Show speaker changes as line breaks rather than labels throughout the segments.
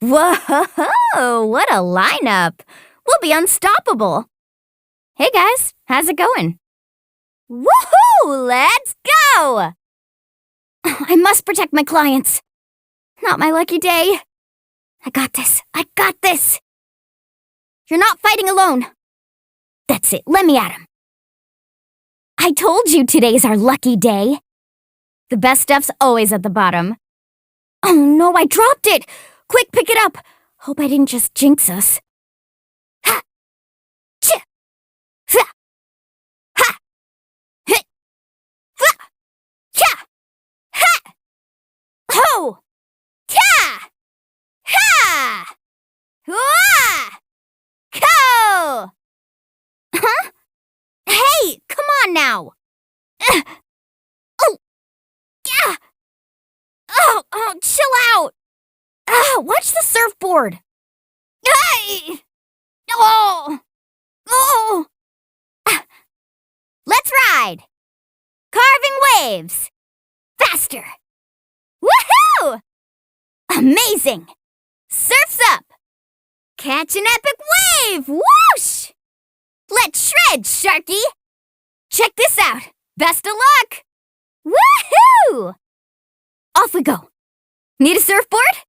Whoa, what a lineup! We'll be unstoppable! Hey guys, how's it going? Woohoo! Let's go! I must protect my clients. Not my lucky day. I got this. I got this. You're not fighting alone. That's it. Let me at him. I told you today's our lucky day. The best stuff's always at the bottom. Oh no, I dropped it! Quick, pick it up! Hope I didn't just jinx us. Ha! Ch! Ha! Ha! Hit! Ha! Cha! Ha! Ho! Ta! Ha! Wah! Ko! Huh? Hey, come on now! Oh! Yeah! Oh, chill out! Watch the surfboard! Hey! Oh! Oh! Let's ride! Carving waves! Faster! Woohoo! Amazing! Surf's up! Catch an epic wave! Whoosh! Let's shred, Sharky! Check this out! Best of luck! Woohoo! Off we go! Need a surfboard?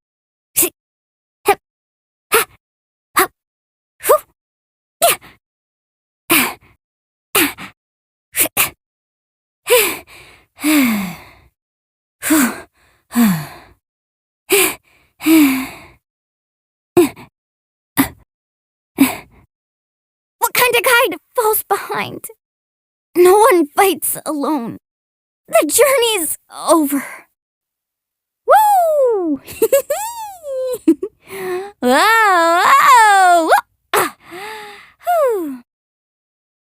What kind of guide falls behind? No one fights alone. The journey's over. Woo!